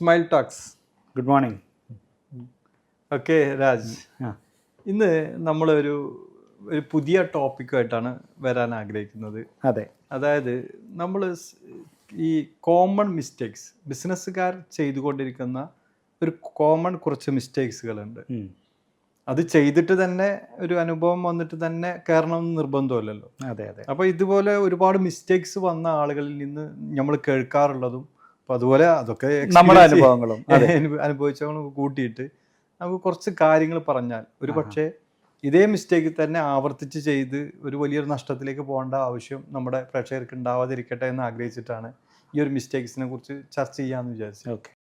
Smile talks. Good morning. Okay Raj, ഇന്ന് നമ്മളൊരു പുതിയ ടോപ്പിക്കുമായിട്ടാണ് വരാൻ ആഗ്രഹിക്കുന്നത്. അതെ, അതായത് നമ്മൾ ഈ കോമൺ മിസ്റ്റേക്സ്, ബിസിനസ്സുകാർ ചെയ്തുകൊണ്ടിരിക്കുന്ന ഒരു കോമൺ കുറച്ച് മിസ്റ്റേക്സുകളുണ്ട്. അത് ചെയ്തിട്ട് തന്നെ ഒരു അനുഭവം വന്നിട്ട് തന്നെ കയറണമെന്ന് നിർബന്ധമല്ലല്ലോ. അതെ അതെ. അപ്പോൾ ഇതുപോലെ ഒരുപാട് മിസ്റ്റേക്സ് വന്ന ആളുകളിൽ നിന്ന് നമ്മൾ കേൾക്കാറുള്ളതും അപ്പോൾ അതുപോലെ അതൊക്കെ നമ്മുടെ അനുഭവങ്ങളും അനുഭവിച്ചവങ്ങളും കൂട്ടിയിട്ട് നമുക്ക് കുറച്ച് കാര്യങ്ങൾ പറഞ്ഞാൽ ഒരു പക്ഷേ ഇതേ മിസ്റ്റേക്ക് തന്നെ ആവർത്തിച്ച് ചെയ്ത് ഒരു വലിയൊരു നഷ്ടത്തിലേക്ക് പോകേണ്ട ആവശ്യം നമ്മുടെ പ്രേക്ഷകർക്ക് ഉണ്ടാവാതിരിക്കട്ടെ എന്ന് ആഗ്രഹിച്ചിട്ടാണ് ഈ ഒരു മിസ്റ്റേക്സിനെ കുറിച്ച് ചർച്ച ചെയ്യാമെന്ന് വിചാരിച്ചു. ഓക്കെ.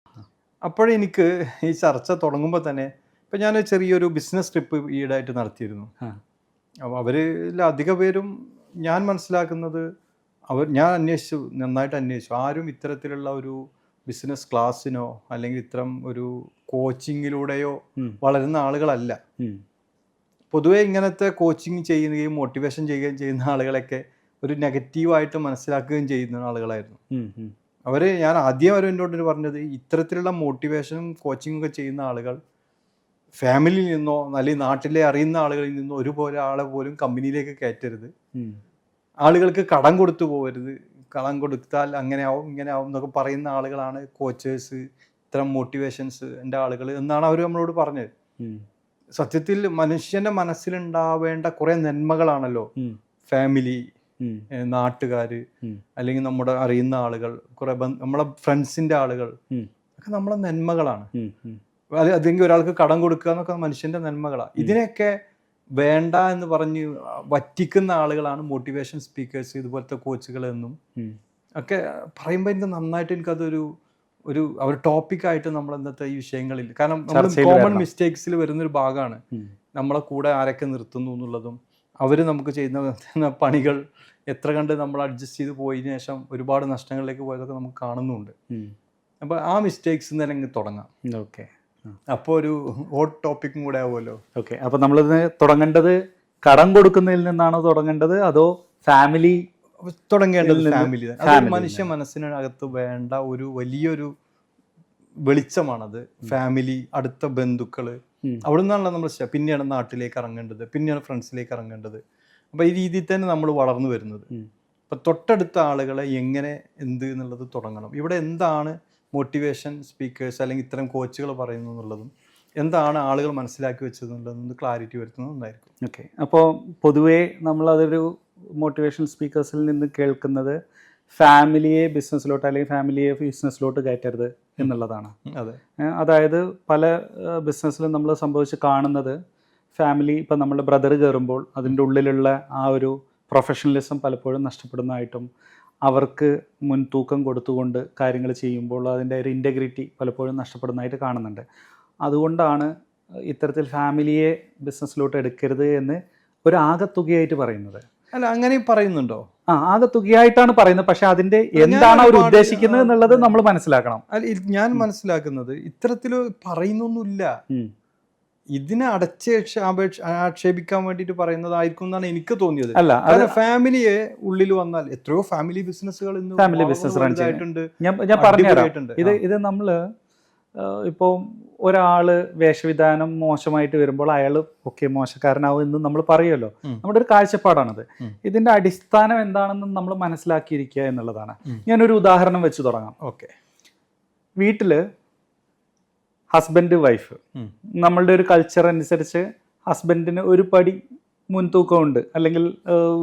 അപ്പോഴെനിക്ക് ഈ ചർച്ച തുടങ്ങുമ്പോൾ തന്നെ ഇപ്പം ഞാൻ ചെറിയൊരു ബിസിനസ് ട്രിപ്പ് ഈയിടെയായിട്ട് നടത്തിയിരുന്നു. അപ്പോൾ അവരിൽ അധിക പേരും ഞാൻ മനസ്സിലാക്കുന്നത് ഞാൻ അന്വേഷിച്ചു, നന്നായിട്ട് അന്വേഷിച്ചു. ആരും ഇത്തരത്തിലുള്ള ഒരു ബിസിനസ് ക്ലാസ്സിനോ അല്ലെങ്കിൽ ഇത്തരം ഒരു കോച്ചിങ്ങിലൂടെയോ വളരുന്ന ആളുകളല്ല. പൊതുവേ ഇങ്ങനത്തെ കോച്ചിങ് ചെയ്യുകയും മോട്ടിവേഷൻ ചെയ്യുകയും ചെയ്യുന്ന ആളുകളൊക്കെ ഒരു നെഗറ്റീവായിട്ട് മനസ്സിലാക്കുകയും ചെയ്യുന്ന ആളുകളായിരുന്നു. ഞാൻ ആദ്യം എന്നോട് പറഞ്ഞത് ഇത്തരത്തിലുള്ള മോട്ടിവേഷനും കോച്ചിങ്ങും ഒക്കെ ചെയ്യുന്ന ആളുകൾ ഫാമിലിയിൽ നിന്നോ അല്ലെങ്കിൽ നാട്ടിലെ അറിയുന്ന ആളുകളിൽ നിന്നോ ഒരുപോലെ ആളെ പോലും കമ്പനിയിലേക്ക് കയറ്റരുത്, ആളുകൾക്ക് കടം കൊടുത്തു പോകരുത്, കടം കൊടുത്താൽ അങ്ങനെ ആവും ഇങ്ങനെ ആവും എന്നൊക്കെ പറയുന്ന ആളുകളാണ് കോച്ചേഴ്സ്, ഇത്തരം മോട്ടിവേഷൻസ് എൻ്റെ ആളുകൾ എന്നാണ് അവർ നമ്മളോട് പറഞ്ഞത്. സത്യത്തിൽ മനുഷ്യന്റെ മനസ്സിലുണ്ടാവേണ്ട കുറെ നന്മകളാണല്ലോ ഫാമിലി, നാട്ടുകാര്, അല്ലെങ്കിൽ നമ്മുടെ അറിയുന്ന ആളുകൾ, കുറെ നമ്മളെ ഫ്രണ്ട്സിന്റെ ആളുകൾ ഒക്കെ നമ്മളെ നന്മകളാണ്. അല്ലെങ്കിൽ ഒരാൾക്ക് കടം കൊടുക്കുക എന്നൊക്കെ മനുഷ്യന്റെ നന്മകളാണ്. ഇതിനെയൊക്കെ വേണ്ട എന്ന് പറഞ്ഞ് വറ്റിക്കുന്ന ആളുകളാണ് മോട്ടിവേഷൻ സ്പീക്കേഴ്സ്, ഇതുപോലത്തെ കോച്ചുകൾ എന്നും ഒക്കെ പറയുമ്പോൾ എനിക്ക് നന്നായിട്ട് എനിക്കതൊരു ഒരു ടോപ്പിക്കായിട്ട് നമ്മൾ ഇന്നത്തെ ഈ വിഷയങ്ങളിൽ, കാരണം നമ്മൾ കോമൺ മിസ്റ്റേക്സിൽ വരുന്നൊരു ഭാഗമാണ് നമ്മളെ കൂടെ ആരൊക്കെ നിർത്തുന്നു എന്നുള്ളതും അവർ നമുക്ക് ചെയ്യുന്ന പണികൾ എത്ര കണ്ട് നമ്മൾ അഡ്ജസ്റ്റ് ചെയ്ത് പോയതിനു ശേഷം ഒരുപാട് നഷ്ടങ്ങളിലേക്ക് പോയതൊക്കെ നമുക്ക് കാണുന്നുണ്ട്. അപ്പോൾ ആ മിസ്റ്റേക്സ് തന്നെ അങ്ങ് തുടങ്ങാം. ഓക്കെ. അപ്പോൾ ഒരു ഹോട്ട് ടോപ്പിക്കും കൂടെ ആവുമല്ലോ. ഓക്കെ. അപ്പോൾ നമ്മളിത് തുടങ്ങേണ്ടത് കടം കൊടുക്കുന്നതിൽ നിന്നാണോ തുടങ്ങേണ്ടത്, അതോ ഫാമിലി തുടങ്ങേണ്ടത്? ഫാമിലി. മനുഷ്യ മനസ്സിനകത്ത് വേണ്ട ഒരു വലിയൊരു വെളിച്ചമാണത്. ഫാമിലി, അടുത്ത ബന്ധുക്കള്, അവിടെ നിന്നാണല്ലോ നമ്മൾ പിന്നെയാണ് നാട്ടിലേക്ക് ഇറങ്ങേണ്ടത്, പിന്നെയാണ് ഫ്രണ്ട്സിലേക്ക് ഇറങ്ങേണ്ടത്. അപ്പൊ ഈ രീതിയിൽ തന്നെ നമ്മൾ വളർന്നു വരുന്നത്. അപ്പൊ തൊട്ടടുത്ത ആളുകളെ എങ്ങനെ എന്ത് എന്നുള്ളത് തുടങ്ങണം. ഇവിടെ എന്താണ് മോട്ടിവേഷൻ സ്പീക്കേഴ്സ് അല്ലെങ്കിൽ ഇത്തരം കോച്ചുകൾ പറയുന്നു എന്നുള്ളതും എന്താണ് ആളുകൾ മനസ്സിലാക്കി വെച്ചതെന്നുള്ളതൊന്ന് ക്ലാരിറ്റി വരുത്തുന്നത് നന്നായിരിക്കും. ഓക്കെ. അപ്പോൾ പൊതുവേ നമ്മളതൊരു മോട്ടിവേഷൻ സ്പീക്കേഴ്സിൽ നിന്ന് കേൾക്കുന്നത് ഫാമിലിയെ ബിസിനസ്സിലോട്ട് അല്ലെങ്കിൽ ഫാമിലിയെ ബിസിനസ്സിലോട്ട് കയറ്റരുത് എന്നുള്ളതാണ്. അതെ. അതായത് പല ബിസിനസ്സിലും നമ്മൾ സംഭവിച്ച് കാണുന്നത് ഫാമിലി, ഇപ്പം നമ്മുടെ ബ്രദർ കയറുമ്പോൾ അതിൻ്റെ ഉള്ളിലുള്ള ആ ഒരു പ്രൊഫഷണലിസം പലപ്പോഴും നഷ്ടപ്പെടുന്നതായിട്ടും അവർക്ക് മുൻതൂക്കം കൊടുത്തുകൊണ്ട് കാര്യങ്ങൾ ചെയ്യുമ്പോൾ അതിൻ്റെ ഒരു ഇൻറ്റഗ്രിറ്റി പലപ്പോഴും നഷ്ടപ്പെടുന്നതായിട്ട് കാണുന്നുണ്ട്. അതുകൊണ്ടാണ് ഇത്തരത്തിൽ ഫാമിലിയെ ബിസിനസ്സിലോട്ട് എടുക്കരുത് എന്ന് ഒരു ആകത്തുകയായിട്ട് പറയുന്നത്. അല്ല, അങ്ങനെ പറയുന്നുണ്ടോ? ആകത്തുകയായിട്ടാണ് പറയുന്നത്. പക്ഷെ അതിന്റെ എന്താണ് അവർ ഉദ്ദേശിക്കുന്നത് എന്നുള്ളത് നമ്മൾ മനസ്സിലാക്കണം. ഞാൻ മനസ്സിലാക്കുന്നത് ഇത്തരത്തിൽ പറയുന്നൊന്നുമില്ല. ഇതിനെ ആക്ഷേപിക്കാൻ വേണ്ടിയിട്ട് പറയുന്നതായിരിക്കും എന്നാണ് എനിക്ക് തോന്നിയത്. അല്ല, ഫാമിലിയെ ഉള്ളിൽ വന്നാൽ എത്രയോ ഫാമിലി ബിസിനസ്സുകൾ ഫാമിലി ബിസിനസ് ആയിട്ടുണ്ട്. ഞാൻ പറഞ്ഞുതരാം. ഇത് നമ്മള് ഇപ്പോൾ ഒരാള് വേഷവിധാനം മോശമായിട്ട് വരുമ്പോൾ അയാൾ ഒക്കെ മോശക്കാരനാവും എന്ന് നമ്മൾ പറയുമല്ലോ. നമ്മുടെ ഒരു കാഴ്ചപ്പാടാണത്. ഇതിന്റെ അടിസ്ഥാനം എന്താണെന്ന് നമ്മൾ മനസ്സിലാക്കിയിരിക്കുക എന്നുള്ളതാണ്. ഞാനൊരു ഉദാഹരണം വെച്ച് തുടങ്ങാം. ഓക്കെ. വീട്ടില് ഹസ്ബൻഡ് വൈഫ്, നമ്മളുടെ ഒരു കൾച്ചർ അനുസരിച്ച് ഹസ്ബൻഡിന് ഒരു പടി മുൻതൂക്കമുണ്ട്, അല്ലെങ്കിൽ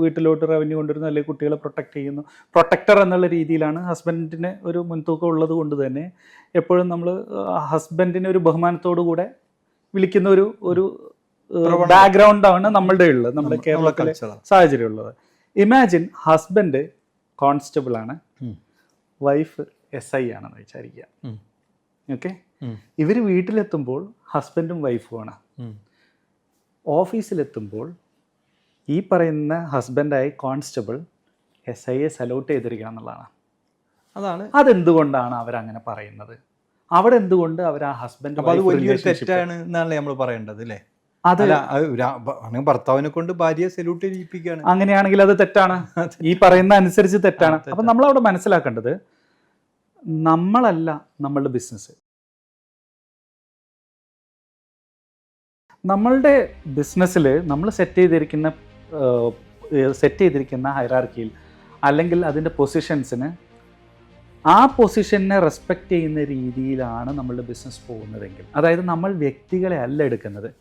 വീട്ടിലോട്ട് റവന്യൂ കൊണ്ടുവരുന്നു, അല്ലെങ്കിൽ കുട്ടികളെ പ്രൊട്ടക്റ്റ് ചെയ്യുന്നു. പ്രൊട്ടക്ടർ എന്നുള്ള രീതിയിലാണ് ഹസ്ബൻഡിന് ഒരു മുൻതൂക്കം ഉള്ളത് കൊണ്ട് തന്നെ എപ്പോഴും നമ്മൾ ഹസ്ബൻഡിനെ ഒരു ബഹുമാനത്തോടു കൂടെ വിളിക്കുന്ന ഒരു ബാക്ക്ഗ്രൗണ്ടാണ് നമ്മളുടെ ഉള്ളത്, നമ്മുടെ കേരളത്തിലെ സാഹചര്യം ഉള്ളത്. ഇമാജിൻ ഹസ്ബൻഡ് കോൺസ്റ്റബിൾ ആണ്, വൈഫ് SI ആണെന്ന് വിചാരിക്കുക. ഓക്കെ. ഇവർ വീട്ടിലെത്തുമ്പോൾ ഹസ്ബൻഡും വൈഫുമാണ്. ഓഫീസിലെത്തുമ്പോൾ ഈ പറയുന്ന ഹസ്ബൻഡായി കോൺസ്റ്റബിൾ SIയെ സല്യൂട്ട് ചെയ്തിരിക്കണം എന്നുള്ളതാണ്. അതെന്തുകൊണ്ടാണ് അവരങ്ങനെ പറയുന്നത്? അവിടെ എന്തുകൊണ്ട് അവർ ആ ഹസ്ബൻഡ് തെറ്റാണ് എന്നാണ് നമ്മൾ പറയേണ്ടത് അല്ലേ? ഭർത്താവിനെ കൊണ്ട് ഭാര്യയെ സല്യൂട്ട് ചെയ്യിപ്പിക്കുകയാണ്. അങ്ങനെയാണെങ്കിൽ അത് തെറ്റാണ്, ഈ പറയുന്ന അനുസരിച്ച് തെറ്റാണ്. അപ്പം നമ്മളവിടെ മനസ്സിലാക്കേണ്ടത് നമ്മളല്ല നമ്മളുടെ ബിസിനസ്. നമ്മളുടെ ബിസിനസ്സിൽ നമ്മൾ സെറ്റ് ചെയ്തിരിക്കുന്ന ഹൈറാർക്കിയിൽ അല്ലെങ്കിൽ അതിൻ്റെ പൊസിഷൻസിന് ആ പൊസിഷനെ റെസ്പെക്റ്റ് ചെയ്യുന്ന രീതിയിലാണ് നമ്മളുടെ ബിസിനസ് പോകുന്നതെങ്കിൽ, അതായത് നമ്മൾ വ്യക്തികളെ അല്ല എടുക്കുന്നത്,